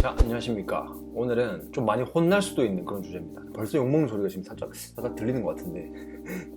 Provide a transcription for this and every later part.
자, 안녕하십니까. 오늘은 좀 많이 혼날 수도 있는 그런 주제입니다. 벌써 욕먹는 소리가 지금 살짝 들리는 것 같은데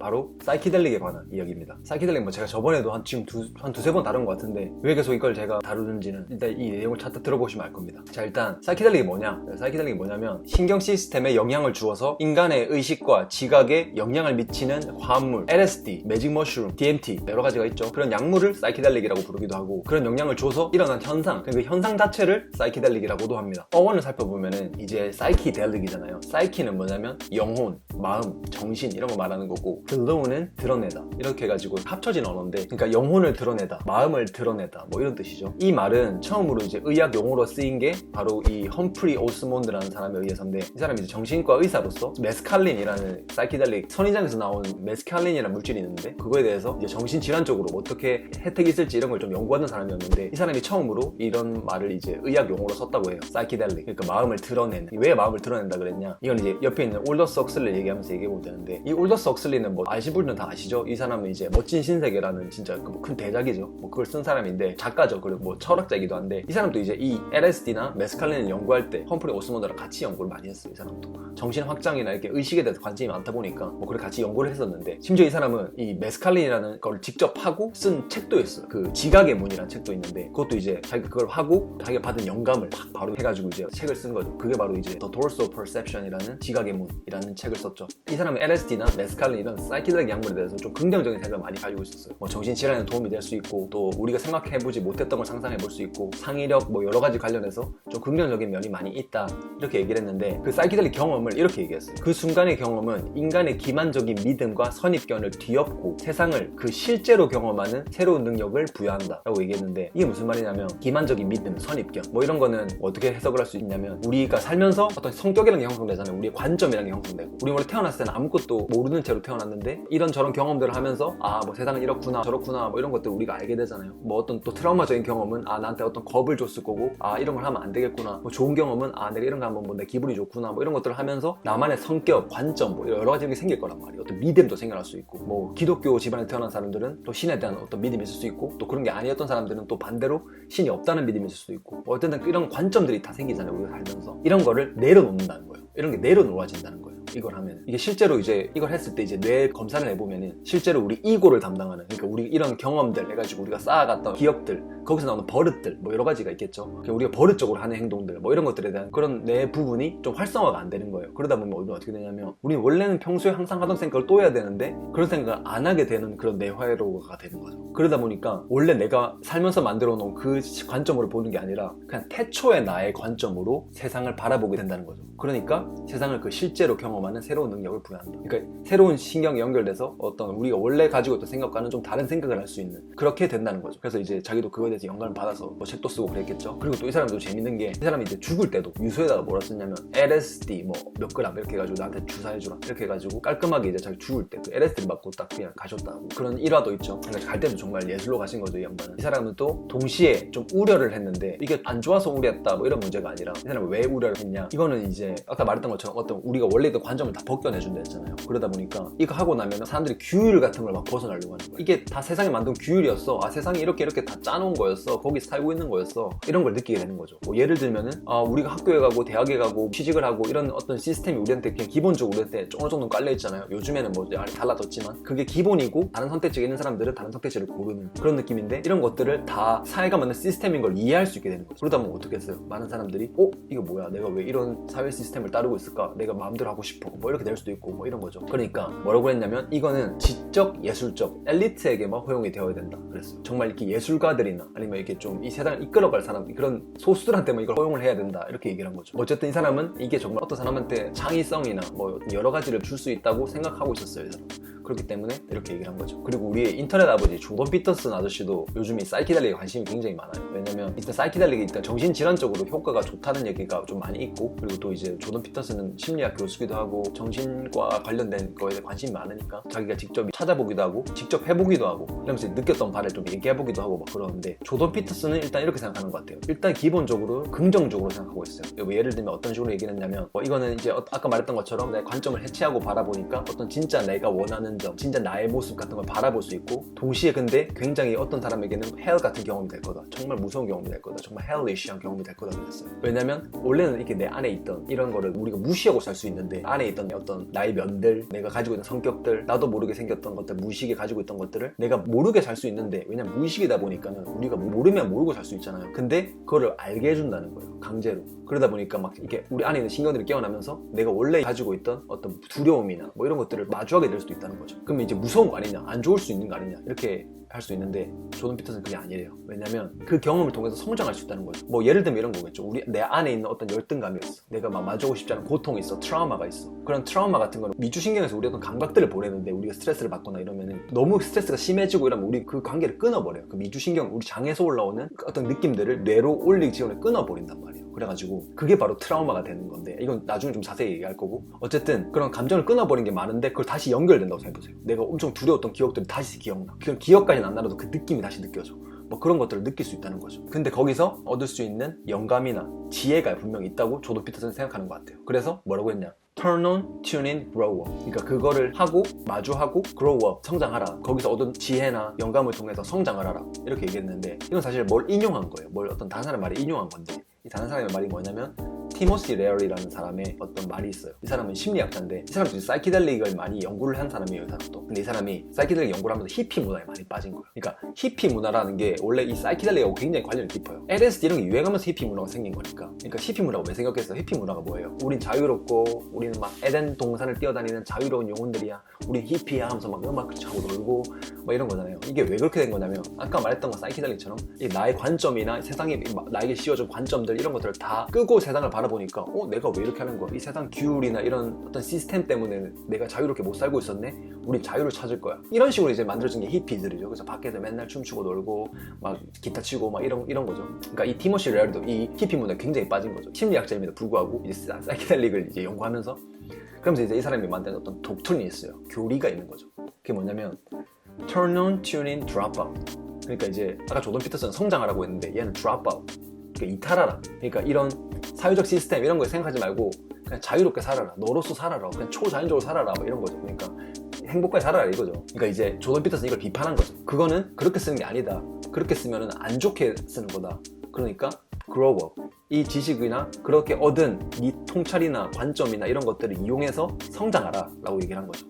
바로 사이키델릭에 관한 이야기입니다. 사이키델릭 뭐 제가 저번에도 지금 한 두세 번 다룬 것 같은데 왜 계속 이걸 제가 다루는지는 일단 이 내용을 찾아 들어보시면 알 겁니다. 자, 일단 사이키델릭이 뭐냐? 사이키델릭이 뭐냐면 신경 시스템에 영향을 주어서 인간의 의식과 지각에 영향을 미치는 화합물, LSD, 매직 머쉬룸, DMT 여러 가지가 있죠. 그런 약물을 사이키델릭이라고 부르기도 하고 그런 영향을 줘서 일어난 현상, 그 현상 자체를 사이키델릭이라고도 합니다. 어원을 살펴보면은 이제 사이키델릭이잖아요. 사이키는 뭐냐면 영혼, 마음, 정신 이런 거 말하는 거고 딜로우는 드러내다 이렇게 해가지고 합쳐진 언어인데 그러니까 영혼을 드러내다, 마음을 드러내다 뭐 이런 뜻이죠. 이 말은 처음으로 이제 의학 용어로 쓰인 게 바로 이 험프리 오스몬드라는 사람에 의해서인데 이 사람이 이제 정신과 의사로서 메스칼린이라는 사이키델릭 선인장에서 나온 메스칼린이라는 물질이 있는데 그거에 대해서 이제 정신질환 쪽으로 뭐 어떻게 혜택이 있을지 이런 걸 좀 연구하는 사람이었는데 이 사람이 처음으로 이런 말을 이제 의학 용어로 썼다고 해요. 사이키델릭. 그러니까 마음을 드러내는. 왜 마음을 드러낸다 그랬냐? 이건 이제 옆에 있는 올더스 헉슬리 얘기하면서 얘기해보면 되는데 이 올더스 헉슬리는 뭐 아시는 분들은 다 아시죠? 이 사람은 이제 멋진 신세계라는 진짜 큰 대작이죠. 뭐 그걸 쓴 사람인데 작가죠. 그리고 뭐 철학자이기도 한데 이 사람도 이제 이 LSD나 메스칼린을 연구할 때 험프리 오스몬드랑 같이 연구를 많이 했어요. 이 사람도 정신 확장이나 이렇게 의식에 대해서 관심이 많다 보니까 뭐 그걸 같이 연구를 했었는데 심지어 이 사람은 이 메스칼린이라는 걸 직접 하고 쓴 책도 있어요. 그 지각의 문이라는 책도 있는데 그것도 이제 자기가 그걸 하고 자기가 받은 영감을 팍 바로 해가지고 이제 책을 쓴 거죠. 그게 바로 이제 The Doors of Perception이라는 지각의 문이라는 책을 썼죠. 이 사람은 LSD나 메스칼린 이런 사이키델릭 약물에 대해서 좀 긍정적인 생각을 많이 가지고 있었어요. 뭐 정신질환에 도움이 될 수 있고 또 우리가 생각해보지 못했던 걸 상상해볼 수 있고 창의력 뭐 여러 가지 관련해서 좀 긍정적인 면이 많이 있다 이렇게 얘기를 했는데 그 사이키델릭 경험을 이렇게 얘기했어요. 그 순간의 경험은 인간의 기만적인 믿음과 선입견을 뒤엎고 세상을 그 실제로 경험하는 새로운 능력을 부여한다 라고 얘기했는데 이게 무슨 말이냐면 기만적인 믿음, 선입견 뭐 이런 거는 어떻게 해석을 할 수 있냐면 우리가 살면서 어떤 성격이라는 게 형성되잖아요. 우리의 관점이라는 게 형성되고 우리 원래 태어났을 때는 아무것도 모르는 채로 태어났는데 이런저런 경험들을 하면서 아 뭐 세상은 이렇구나 저렇구나 뭐 이런 것들을 우리가 알게 되잖아요. 뭐 어떤 또 트라우마적인 경험은 아 나한테 어떤 겁을 줬을 거고 아 이런 걸 하면 안 되겠구나. 뭐 좋은 경험은 아 내가 이런 거 하면 뭐 내 기분이 좋구나 뭐 이런 것들을 하면서 나만의 성격, 관점 뭐 여러 가지 게 생길 거란 말이에요. 어떤 믿음도 생겨날 수 있고 뭐 기독교 집안에 태어난 사람들은 또 신에 대한 어떤 믿음이 있을 수 있고 또 그런 게 아니었던 사람들은 또 반대로 신이 없다는 믿음이 있을 수도 있고 뭐 어쨌든 이런 관점들이 다 생기잖아요. 우리가 살면서 이런 거를 내려놓는다는 거예요. 이런 게 내려놓아진다는 거예요. 이걸 하면 이게 실제로 이제 이걸 했을 때 이제 뇌 검사를 해보면은 실제로 우리 이고를 담당하는 그러니까 우리 이런 경험들 해가지고 우리가 쌓아갔던 기억들 거기서 나오는 버릇들 뭐 여러 가지가 있겠죠. 우리가 버릇적으로 하는 행동들 뭐 이런 것들에 대한 그런 뇌 부분이 좀 활성화가 안 되는 거예요. 그러다 보면 우리는 어떻게 되냐면 우리는 원래는 평소에 항상 하던 생각을 또 해야 되는데 그런 생각을 안 하게 되는 그런 뇌화로가 되는 거죠. 그러다 보니까 원래 내가 살면서 만들어 놓은 그 관점으로 보는 게 아니라 그냥 태초의 나의 관점으로 세상을 바라보게 된다는 거죠. 그러니까 세상을 그 실제로 경험하는 새로운 능력을 부여한다. 그러니까 새로운 신경이 연결돼서 어떤 우리가 원래 가지고 있던 생각과는 좀 다른 생각을 할 수 있는 그렇게 된다는 거죠. 그래서 이제 자기도 그거에 대해서 영감을 받아서 뭐 책도 쓰고 그랬겠죠. 그리고 또 이 사람도 재밌는 게 이 사람이 이제 죽을 때도 유서에다가 뭐라 썼냐면 LSD 뭐 몇 그램 이렇게 해가지고 나한테 주사해주라 이렇게 해가지고 깔끔하게 이제 자기 죽을 때 그 LSD를 맞고 딱 그냥 가셨다고 그런 일화도 있죠. 그러니까 갈 때도 정말 예술로 가신 거죠. 이 양반은. 이 사람은 또 동시에 좀 우려를 했는데 이게 안 좋아서 우려했다 뭐 이런 문제가 아니라 이 사람은 왜 우려를 했냐 이거는 이제 아까 말했던 것처럼 어떤 우리가 원래 있던 관점을 다 벗겨내준다 했잖아요. 그러다 보니까 이거 하고 나면 사람들이 규율 같은 걸 막 벗어나려고 하는 거예요. 이게 다 세상에 만든 규율이었어. 아 세상이 이렇게 다 짜놓은 거였어. 거기 살고 있는 거였어. 이런 걸 느끼게 되는 거죠. 뭐 예를 들면은 우리가 학교에 가고 대학에 가고 취직을 하고 이런 어떤 시스템이 우리한테 그냥 기본적으로 우리한테 어느 정도 깔려 있잖아요. 요즘에는 뭐 달라졌지만 그게 기본이고 다른 선택지가 있는 사람들은 다른 선택지를 고르는 그런 느낌인데 이런 것들을 다 사회가 만든 시스템인 걸 이해할 수 있게 되는 거죠. 그러다 보면 어떻게 했어요? 많은 사람들이 이거 뭐야? 내가 왜 이런 사회 시스템을 따르고 있을까? 내가 마음대로 하고 싶어. 뭐 이렇게 될 수도 있고 뭐 이런 거죠. 그러니까 뭐라고 했냐면 이거는 지적, 예술적, 엘리트에게만 허용이 되어야 된다. 그랬어요. 정말 이렇게 예술가들이나 아니면 이렇게 좀 이 세상을 이끌어갈 사람 그런 소수들한테만 이걸 허용을 해야 된다. 이렇게 얘기를 한 거죠. 어쨌든 이 사람은 이게 정말 어떤 사람한테 창의성이나 뭐 여러 가지를 줄 수 있다고 생각하고 있었어요. 이 사람. 그렇기 때문에 이렇게 얘기를 한 거죠. 그리고 우리의 인터넷 아버지 조던 피터슨 아저씨도 요즘 이 사이키델릭에 관심이 굉장히 많아요. 왜냐면 일단 사이키델릭이 일단 정신질환적으로 효과가 좋다는 얘기가 좀 많이 있고 그리고 또 이제 조던 피터슨은 심리학 교수기도 하고 정신과 관련된 거에 대해 관심이 많으니까 자기가 직접 찾아보기도 하고 직접 해보기도 하고 이러면서 느꼈던 바를 좀 얘기해보기도 하고 막 그러는데 조던 피터슨은 일단 이렇게 생각하는 것 같아요. 일단 기본적으로 긍정적으로 생각하고 있어요. 예를 들면 어떤 식으로 얘기를 했냐면 이거는 이제 아까 말했던 것처럼 내 관점을 해체하고 바라보니까 어떤 진짜 내가 원하는 점, 진짜 나의 모습 같은 걸 바라볼 수 있고, 동시에 근데 굉장히 어떤 사람에게는 헬 같은 경험이 될 거다, 정말 무서운 경험이 될 거다, 정말 헬리시한 경험이 될 거다 그랬어요. 왜냐면 원래는 이렇게 내 안에 있던 이런 거를 우리가 무시하고 살 수 있는데, 안에 있던 어떤 나의 면들, 내가 가지고 있는 성격들, 나도 모르게 생겼던 것들, 무의식에 가지고 있던 것들을 내가 모르게 살 수 있는데, 왜냐면 무의식이다 보니까는 우리가 모르면 모르고 살 수 있잖아요. 근데 그거를 알게 해준다는 거예요, 강제로. 그러다 보니까 막 이렇게 우리 안에 있는 신경들이 깨어나면서 내가 원래 가지고 있던 어떤 두려움이나 뭐 이런 것들을 마주하게 될 수도 있다는 거죠. 그러면 이제 무서운 거 아니냐, 안 좋을 수 있는 거 아니냐, 이렇게 할 수 있는데, 조던 피터슨은 그게 아니래요. 왜냐면 그 경험을 통해서 성장할 수 있다는 거죠. 뭐 예를 들면 이런 거겠죠. 내 안에 있는 어떤 열등감이 있어, 내가 막 마주하고 싶지 않은 고통이 있어, 트라우마가 있어. 그런 트라우마 같은 거는 미주신경에서 우리 어떤 감각들을 보내는데, 우리가 스트레스를 받거나 이러면은 너무 스트레스가 심해지고 이러면 우리 그 관계를 끊어버려요. 그 미주신경, 우리 장에서 올라오는 그 어떤 느낌들을 뇌로 올리기 전에 끊어버린단 말이에요. 그래가지고 그게 바로 트라우마가 되는 건데, 이건 나중에 좀 자세히 얘기할 거고, 어쨌든 그런 감정을 끊어버린 게 많은데 그걸 다시 연결된다고 생각해보세요. 내가 엄청 두려웠던 기억들이 다시 기억나. 그건 기억까지는 안 나도 그 느낌이 다시 느껴져. 뭐 그런 것들을 느낄 수 있다는 거죠. 근데 거기서 얻을 수 있는 영감이나 지혜가 분명히 있다고 조던 피터슨은 생각하는 것 같아요. 그래서 뭐라고 했냐, turn on, tune in, grow up. 그러니까 그거를 하고, 마주하고, grow up, 성장하라. 거기서 얻은 지혜나 영감을 통해서 성장을 하라, 이렇게 얘기했는데, 이건 사실 뭘 인용한 거예요. 뭘 어떤 다른 사람의 말을 인용한 건데, 이 다른 사람의 말이 뭐냐면 티모시 레어리라는 사람의 어떤 말이 있어요. 이 사람은 심리학자인데, 이 사람도 사이키델릭을 많이 연구를 한 사람이에요, 이 사람도. 근데 이 사람이 사이키델릭 연구를 하면서 히피 문화에 많이 빠진 거예요. 그러니까 히피 문화라는 게 원래 이 사이키델릭하고 굉장히 관련이 깊어요. LSD 이런 게 유행하면서 히피 문화가 생긴 거니까. 그러니까 히피 문화가 왜 생겼겠어요? 히피 문화가 뭐예요? 우린 자유롭고, 우리는 막 에덴 동산을 뛰어다니는 자유로운 영혼들이야, 우린 히피야 하면서 막 음악 하고 놀고 막 이런 거잖아요. 이게 왜 그렇게 된 거냐면, 아까 말했던 거 사이키델릭처럼 나의 관점이나 세상에 나에게 씌워준 관점들, 이런 것들을 다 끄고 세상을 바라보니까, 내가 왜 이렇게 하는 거야? 이 세상 규율이나 이런 어떤 시스템 때문에 내가 자유롭게 못 살고 있었네? 우린 자유를 찾을 거야. 이런 식으로 이제 만들어진 게 히피들이죠. 그래서 밖에서 맨날 춤추고 놀고 막 기타 치고 막 이런 거죠. 그러니까 이 티모시 레어리도 이 히피 문화에 굉장히 빠진 거죠. 심리학자임에도 불구하고 이제 사이키델릭을 이제 연구하면서, 그러면서 이제 이 사람이 만든 어떤 독트린이 있어요. 교리가 있는 거죠. 그게 뭐냐면 turn on, tune in, drop out. 그러니까 이제 아까 조던 피터슨은 성장하라고 했는데, 얘는 drop out. 그러니까 이탈하라. 그러니까 이런 사회적 시스템 이런 거에 생각하지 말고 그냥 자유롭게 살아라, 너로서 살아라, 그냥 초자연적으로 살아라, 뭐 이런 거죠. 그러니까 행복하게 살아라 이거죠. 그러니까 이제 조던 피터슨 이걸 비판한 거죠. 그거는 그렇게 쓰는 게 아니다, 그렇게 쓰면 안 좋게 쓰는 거다. 그러니까 grow up. 이 지식이나 그렇게 얻은 네 통찰이나 관점이나 이런 것들을 이용해서 성장하라 라고 얘기를 한 거죠.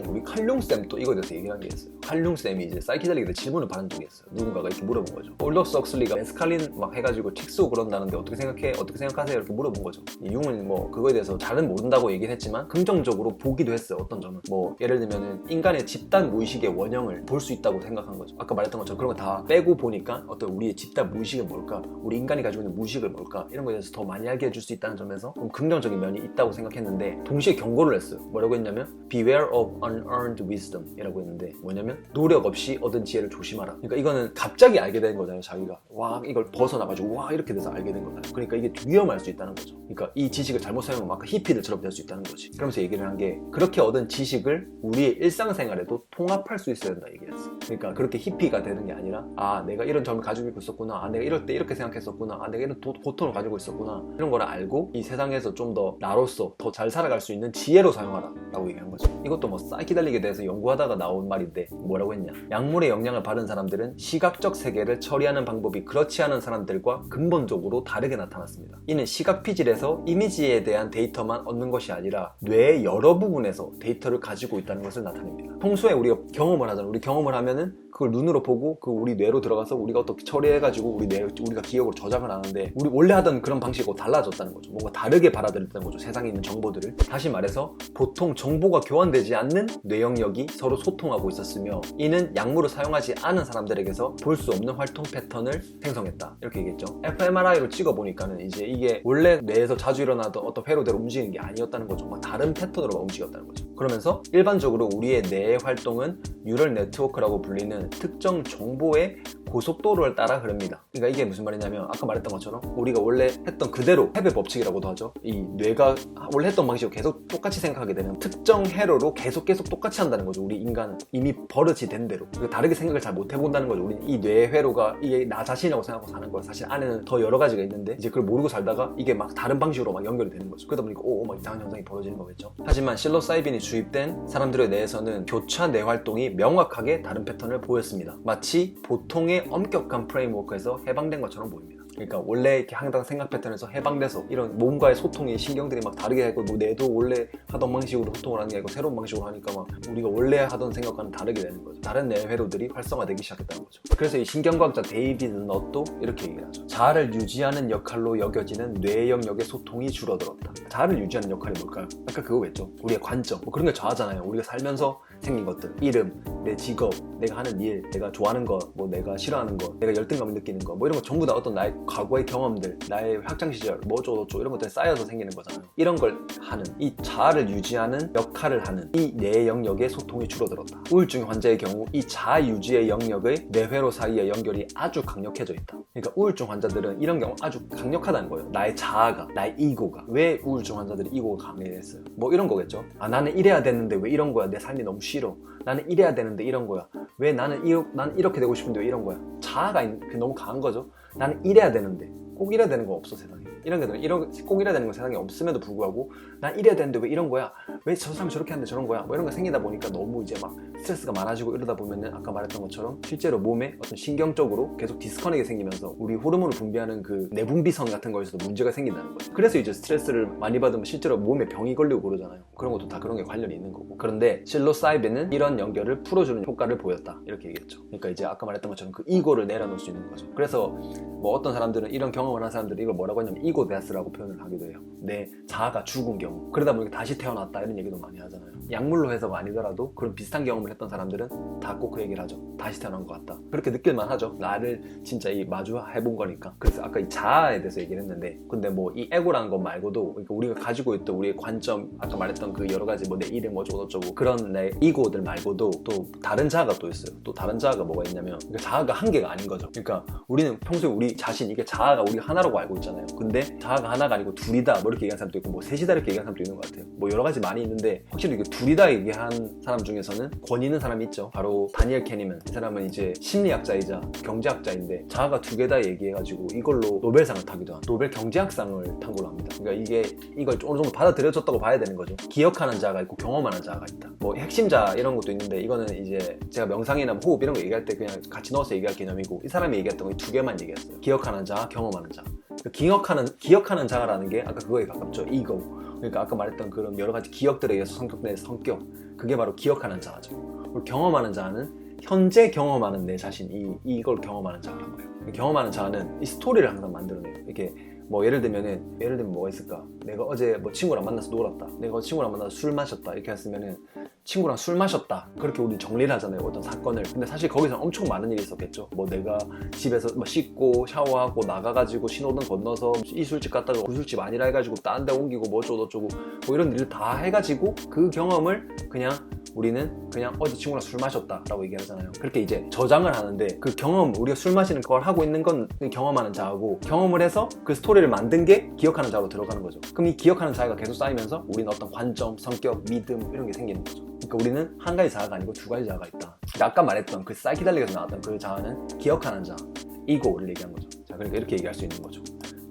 우리 칼융쌤도 이거에 대해서 얘기를 한 게 있어요. 칼융쌤이 이제 사이키델릭에 질문을 받은 적이 있어요. 누군가가 이렇게 물어본 거죠. 올더스 억슬리가 메스칼린 막 해가지고 책 쓰고 그런다는데 어떻게 생각하세요? 이렇게 물어본 거죠. 융은 뭐 그거에 대해서 잘은 모른다고 얘기를 했지만 긍정적으로 보기도 했어요. 어떤 점은 뭐 예를 들면은 인간의 집단 무의식의 원형을 볼 수 있다고 생각한 거죠. 아까 말했던 것처럼 그런 거 다 빼고 보니까 어떤 우리의 집단 무의식은 뭘까, 우리 인간이 가지고 있는 무의식을 뭘까, 이런 거에 대해서 더 많이 알게 해줄 수 있다는 점에서 좀 긍정적인 면이 있다고 생각했는데, 동시에 경고를 했어요. 뭐라고 했냐면 beware of unearned wisdom 이라고 했는데, 뭐냐면 노력 없이 얻은 지혜를 조심하라. 그러니까 이거는 갑자기 알게 된 거잖아요. 자기가 와 이걸 벗어나가지고 와 이렇게 돼서 알게 된 거잖아요. 그러니까 이게 위험할 수 있다는 거죠. 그러니까 이 지식을 잘못 사용하면 아까 히피들처럼 될 수 있다는 거지. 그러면서 얘기를 한 게, 그렇게 얻은 지식을 우리의 일상생활에도 통합할 수 있어야 된다 얘기했어. 그러니까 그렇게 히피가 되는 게 아니라, 내가 이런 점을 가지고 있었구나, 내가 이럴 때 이렇게 생각했었구나, 내가 이런 고통을 가지고 있었구나, 이런 거를 알고 이 세상에서 좀 더 나로서 더 잘 살아갈 수 있는 지혜로 사용하라 라고 얘기한 거죠. 이것도 뭐 사이키델릭에 대해서 연구하다가 나온 말인데, 뭐라고 했냐, 약물의 영향을 받은 사람들은 시각적 세계를 처리하는 방법이 그렇지 않은 사람들과 근본적으로 다르게 나타났습니다. 이는 시각 피질에서 이미지에 대한 데이터만 얻는 것이 아니라 뇌의 여러 부분에서 데이터를 가지고 있다는 것을 나타냅니다. 평소에 우리가 경험을 하잖아요. 우리 경험을 하면은 그걸 눈으로 보고 그 우리 뇌로 들어가서 우리가 어떻게 처리해가지고 우리가 기억으로 저장을 하는데, 우리 원래 하던 그런 방식하고 달라졌다는 거죠. 뭔가 다르게 받아들였다는 거죠. 세상에 있는 정보들을. 다시 말해서 보통 정보가 교환되지 않는 뇌 영역이 서로 소통하고 있었으며, 이는 약물을 사용하지 않은 사람들에게서 볼 수 없는 활동 패턴을 생성했다, 이렇게 얘기했죠. fMRI로 찍어보니까는 이제 이게 원래 뇌에서 자주 일어나던 어떤 회로대로 움직이는 게 아니었다는 거죠. 막 다른 패턴으로 움직였다는 거죠. 그러면서 일반적으로 우리의 뇌의 활동은 뉴럴 네트워크라고 불리는 특정 정보의 고속도로를 따라 흐릅니다. 그러니까 이게 무슨 말이냐면 아까 말했던 것처럼 우리가 원래 했던 그대로 해배 법칙이라고도 하죠. 이 뇌가 원래 했던 방식으로 계속 똑같이 생각하게 되는 특정 회로로 계속 똑같이 한다는 거죠. 우리 인간은 이미 버릇이 된 대로 다르게 생각을 잘 못 해본다는 거죠. 우리는 이 뇌 회로가 이게 나 자신이라고 생각하고 사는 거예요. 사실 안에는 더 여러 가지가 있는데 이제 그걸 모르고 살다가 이게 막 다른 방식으로 막 연결이 되는 거죠. 그러다 보니까 막 이상한 현상이 벌어지는 거겠죠. 하지만 실로사이빈이 주입된 사람들의 뇌에서는 교차 뇌 활동이 명확하게 다른 패턴을 보였습니다. 마치 보통의 엄격한 프레임워크에서 해방된 것처럼 보입니다. 그러니까 원래 이렇게 항상 생각 패턴에서 해방돼서 이런 몸과의 소통이 신경들이 막 다르게 하고 뭐 뇌도 원래 하던 방식으로 소통을 하는 게 아니고 새로운 방식으로 하니까 막 우리가 원래 하던 생각과는 다르게 되는 거죠. 다른 뇌 회로들이 활성화되기 시작했다는 거죠. 그래서 이 신경과학자 데이비드 넛도 이렇게 얘기를 하죠. 자아를 유지하는 역할로 여겨지는 뇌 영역의 소통이 줄어들었다. 자아를 유지하는 역할이 뭘까요? 아까 그거 였죠. 우리의 관점 뭐 그런 게 자아잖아요. 우리가 살면서 생긴 것들, 이름, 내 직업, 내가 하는 일, 내가 좋아하는 거, 뭐 내가 싫어하는 거, 내가 열등감을 느끼는 거, 뭐 이런 거 전부 다 어떤 나의 과거의 경험들, 나의 학창시절, 뭐저쩌고 이런 것들이 쌓여서 생기는 거잖아요. 이런 걸 하는, 이 자아를 유지하는 역할을 하는 이 뇌 영역의 소통이 줄어들었다. 우울증 환자의 경우 이 자아 유지의 영역의 뇌회로 사이의 연결이 아주 강력해져 있다. 그러니까 우울증 환자들은 이런 경우 아주 강력하다는 거예요. 나의 자아가, 나의 이고가. 왜 우울증 환자들이 이고가 강해졌어요? 뭐 이런 거겠죠. 아, 나는 이래야 되는데 왜 이런 거야? 내 삶이 너무 싫어. 나는 이래야 되는데 이런 거야. 왜 나는 이렇게 되고 싶은데 왜 이런 거야? 자아가 너무 강한 거죠. 나는 이래야 되는데 꼭 이래야 되는 거 없어 세상에. 이런 게 꼭 이래야 되는 건 세상에 없음에도 불구하고 난 이래야 되는데 왜 이런 거야? 왜 저 사람이 저렇게 하는데 저런 거야? 뭐 이런 거 생기다 보니까 너무 이제 막 스트레스가 많아지고 이러다 보면은 아까 말했던 것처럼 실제로 몸에 어떤 신경적으로 계속 디스커넥이 생기면서 우리 호르몬을 분비하는 그 내분비선 같은 거에서도 문제가 생긴다는 거죠. 그래서 이제 스트레스를 많이 받으면 실제로 몸에 병이 걸리고 그러잖아요. 그런 것도 다 그런 게 관련이 있는 거고. 그런데 실로사이빈은 이런 연결을 풀어주는 효과를 보였다. 이렇게 얘기했죠. 그러니까 이제 아까 말했던 것처럼 그 이고를 내려놓을 수 있는 거죠. 그래서 뭐 어떤 사람들은 이런 경험을 한 사람들이 이걸 뭐라고 하냐면 이고 데스라고 표현을 하기도 해요. 내 자아가 죽은 경우. 그러다 보니까 다시 태어났다 이런 얘기도 많이 하잖아요. 약물로 해서가 아니더라도 그런 비슷한 경험을 했던 사람들은 다 꼭 그 얘기를 하죠. 다시 태어난 것 같다. 그렇게 느낄만 하죠. 나를 진짜 마주해본 거니까. 그래서 아까 이 자아에 대해서 얘기를 했는데 근데 뭐 이 에고라는 것 말고도 그러니까 우리가 가지고 있던 우리의 관점 아까 말했던 그 여러 가지 뭐 내 이름 어쩌고 그런 내 이고들 말고도 또 다른 자아가 또 있어요. 또 다른 자아가 뭐가 있냐면 그러니까 자아가 한 개가 아닌 거죠. 그러니까 우리는 평소에 우리 자신 이게 자아가 우리 하나라고 알고 있잖아요. 근데 자아가 하나가 아니고 둘이다 뭐 이렇게 얘기하는 사람도 있고 뭐 셋이다 이렇게 얘기하는 사람도 있는 것 같아요. 뭐 여러 가지 많이 있는데 확실히 이게 둘이다 얘기한 사람 중에서는 권위 있는 사람이 있죠. 바로 다니엘 캐니먼. 이 사람은 이제 심리학자이자 경제학자인데 자아가 두 개다 얘기해가지고 이걸로 노벨상을 타기도 한 노벨 경제학상을 탄 걸로 합니다. 그러니까 이걸 어느 정도 받아들여졌다고 봐야 되는 거죠. 기억하는 자아가 있고 경험하는 자아가 있다. 뭐 핵심자 이런 것도 있는데 이거는 이제 제가 명상이나 호흡 이런 거 얘기할 때 그냥 같이 넣어서 얘기할 개념이고 이 사람이 얘기했던 거 두 개만 얘기했어요. 기억하는 자아, 경험하는 자아. 기억하는 자아라는 게 아까 그거에 가깝죠. 이거. 그러니까 아까 말했던 그런 여러 가지 기억들에 의해서 성격된 성격. 그게 바로 기억하는 자아죠. 그리고 경험하는 자아는 현재 경험하는 내 자신, 이걸 경험하는 자아란 거예요. 경험하는 자아는 이 스토리를 항상 만들어내요. 이렇게 뭐 예를 들면 뭐가 있을까? 내가 어제 뭐 친구랑 만나서 놀았다. 내가 친구랑 만나서 술 마셨다. 이렇게 했으면은 친구랑 술 마셨다. 그렇게 우리 정리를 하잖아요. 어떤 사건을. 근데 사실 거기서 엄청 많은 일이 있었겠죠. 뭐 내가 집에서 뭐 씻고 샤워하고 나가가지고 신호등 건너서 이 술집 갔다가 그 술집 아니라 해가지고 딴 데 옮기고 뭐 어쩌고 뭐 이런 일을 다 해가지고 그 경험을 그냥 우리는 그냥 어제 친구랑 술 마셨다 라고 얘기하잖아요. 그렇게 이제 저장을 하는데 그 경험, 우리가 술 마시는 걸 하고 있는 건 경험하는 자아고 경험을 해서 그 스토리를 만든 게 기억하는 자아로 들어가는 거죠. 그럼 이 기억하는 자아가 계속 쌓이면서 우리는 어떤 관점, 성격, 믿음 이런 게 생기는 거죠. 그러니까 우리는 한 가지 자아가 아니고 두 가지 자아가 있다. 아까 말했던 그 사이키델릭에서 나왔던 그 자아는 기억하는 자아, 이고를 얘기한 거죠. 자, 그러니까 이렇게 얘기할 수 있는 거죠.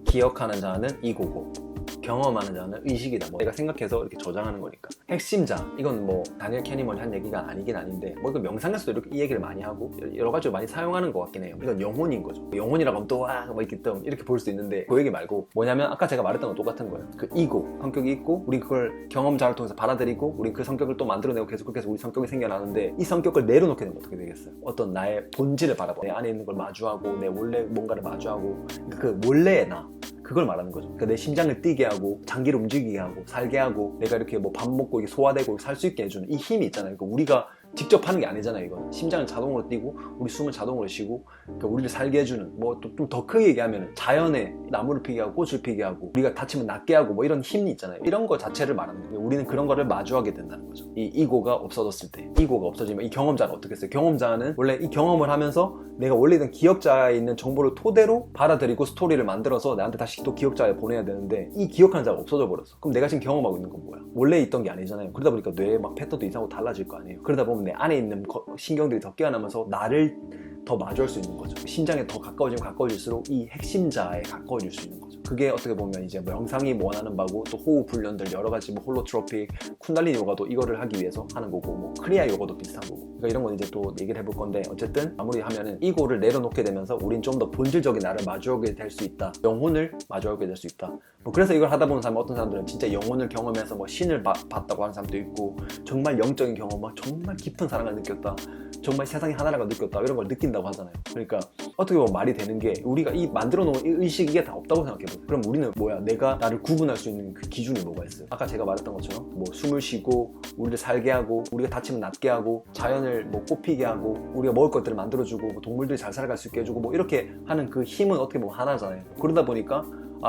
기억하는 자아는 이고고 경험하는 자는 의식이다. 뭐 내가 생각해서 이렇게 저장하는 거니까. 핵심자, 이건 뭐 다니엘 캐니먼이 한 얘기가 아니긴 아닌데 뭐 그 명상에서도 이렇게 이 얘기를 많이 하고 여러 가지로 많이 사용하는 것 같긴 해요. 이건 영혼인 거죠. 영혼이라고 하면 또 뭐 이렇게 볼 수 있는데 그 얘기 말고 뭐냐면 아까 제가 말했던 건 똑같은 거예요. 그 이고, 성격이 있고 우리 그걸 경험자를 통해서 받아들이고 우리 그 성격을 또 만들어내고 계속 그렇게 해서 우리 성격이 생겨나는데 이 성격을 내려놓게 되면 어떻게 되겠어요? 어떤 나의 본질을 바라봐. 내 안에 있는 걸 마주하고 내 원래 뭔가를 마주하고 그 원래의 나 그걸 말하는 거죠. 그러니까 내 심장을 뛰게 하고 장기를 움직이게 하고 살게 하고 내가 이렇게 뭐 밥 먹고 이게 소화되고 살 수 있게 해주는 이 힘이 있잖아요. 그러니까 우리가 직접 하는 게 아니잖아요. 이건 심장을 자동으로 뛰고 우리 숨을 자동으로 쉬고, 그러니까 우리를 살게 해주는, 뭐 또 좀 더 크게 얘기하면 자연에 나무를 피게 하고 꽃을 피게 하고 우리가 다치면 낫게 하고 뭐 이런 힘이 있잖아요. 이런 거 자체를 말하는 거예요. 우리는 그런 거를 마주하게 된다는 거죠. 이 이고가 없어졌을 때, 이고가 없어지면 이 경험자는 어떻게 했어요? 경험자는 원래 이 경험을 하면서 내가 원래 있는 기억자에 있는 정보를 토대로 받아들이고 스토리를 만들어서 나한테 다시 또 기억자에 보내야 되는데, 이 기억하는 자가 없어져 버렸어. 그럼 내가 지금 경험하고 있는 건 뭐야? 원래 있던 게 아니잖아요. 그러다 보니까 뇌의 막 패턴도 이상하고 달라질 거 아니에요. 그러다 보면 내 안에 있는 신경들이 더 깨어나면서 나를 더 마주할 수 있는 거죠. 심장에 더 가까워지면 가까워질수록 이 핵심자에 가까워질 수 있는 거죠. 그게 어떻게 보면 이제 뭐 명상이 원하는 바고, 또 호흡 훈련들 여러 가지, 뭐 홀로트로픽, 쿤달리니 요가도 이거를 하기 위해서 하는 거고, 뭐 크리아 요가도 비슷한 거고. 그러니까 이런 건 이제 또 얘기를 해볼 건데, 어쨌든 마무리 하면은 이거를 내려놓게 되면서 우린 좀 더 본질적인 나를 마주하게 될 수 있다. 영혼을 마주하게 될 수 있다. 뭐 그래서 이걸 하다 보는 사람, 어떤 사람들은 진짜 영혼을 경험해서 뭐 신을 봤다고 하는 사람도 있고, 정말 영적인 경험, 막 정말 깊은 사랑을 느꼈다, 정말 세상이 하나라고 느꼈다, 이런 걸 느낀다고 하잖아요. 그러니까 어떻게 보면 말이 되는 게, 우리가 이 만들어 놓은 이 의식, 이게 다 없다고 생각해보세요. 그럼 우리는 뭐야? 내가 나를 구분할 수 있는 그 기준이 뭐가 있어요? 아까 제가 말했던 것처럼 뭐 숨을 쉬고 우리를 살게 하고, 우리가 다치면 낫게 하고, 자연을 뭐 꽃피게 하고, 우리가 먹을 것들을 만들어주고, 뭐 동물들이 잘 살아갈 수 있게 해주고, 뭐 이렇게 하는 그 힘은 어떻게 보면 하나잖아요. 그러다 보니까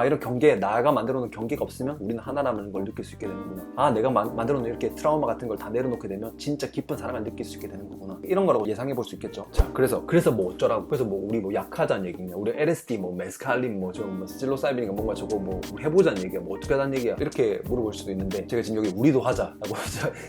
이런 경계, 나가 만들어 놓은 경계가 없으면 우리는 하나라는 걸 느낄 수 있게 되는구나. 내가 만들어 놓은 이렇게 트라우마 같은 걸 다 내려놓게 되면 진짜 깊은 사랑을 느낄 수 있게 되는 거구나. 이런 거라고 예상해 볼 수 있겠죠. 자, 그래서 뭐 어쩌라고. 그래서 뭐 우리 뭐 약하자는 얘기냐, 우리 LSD, 뭐 메스칼린, 뭐 뭐 실로사이빈인가 뭔가 저거 뭐 해보자는 얘기야, 뭐 어떻게 하자는 얘기야, 이렇게 물어볼 수도 있는데, 제가 지금 여기 우리도 하자라고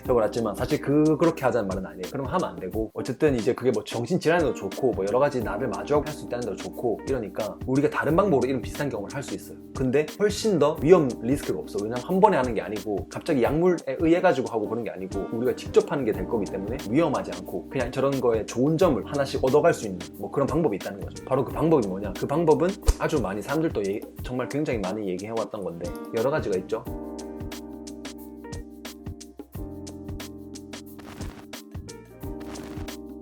적어놨지만 사실 그렇게 하자는 말은 아니에요. 그럼 하면 안 되고, 어쨌든 이제 그게 뭐 정신질환에도 좋고, 뭐 여러 가지 나를 마주하고 할 수 있다는 데도 좋고, 이러니까 우리가 다른 방법으로 이런 비슷한 경험을 할 수 있어요. 근데 훨씬 더 위험 리스크가 없어. 왜냐면 한 번에 하는 게 아니고, 갑자기 약물에 의해 가지고 하고 그런 게 아니고, 우리가 직접 하는 게 될 거기 때문에 위험하지 않고, 그냥 저런 거에 좋은 점을 하나씩 얻어갈 수 있는 뭐 그런 방법이 있다는 거죠. 바로 그 방법이 뭐냐? 그 방법은 아주 많이 사람들도 정말 굉장히 많이 얘기해왔던 건데, 여러 가지가 있죠.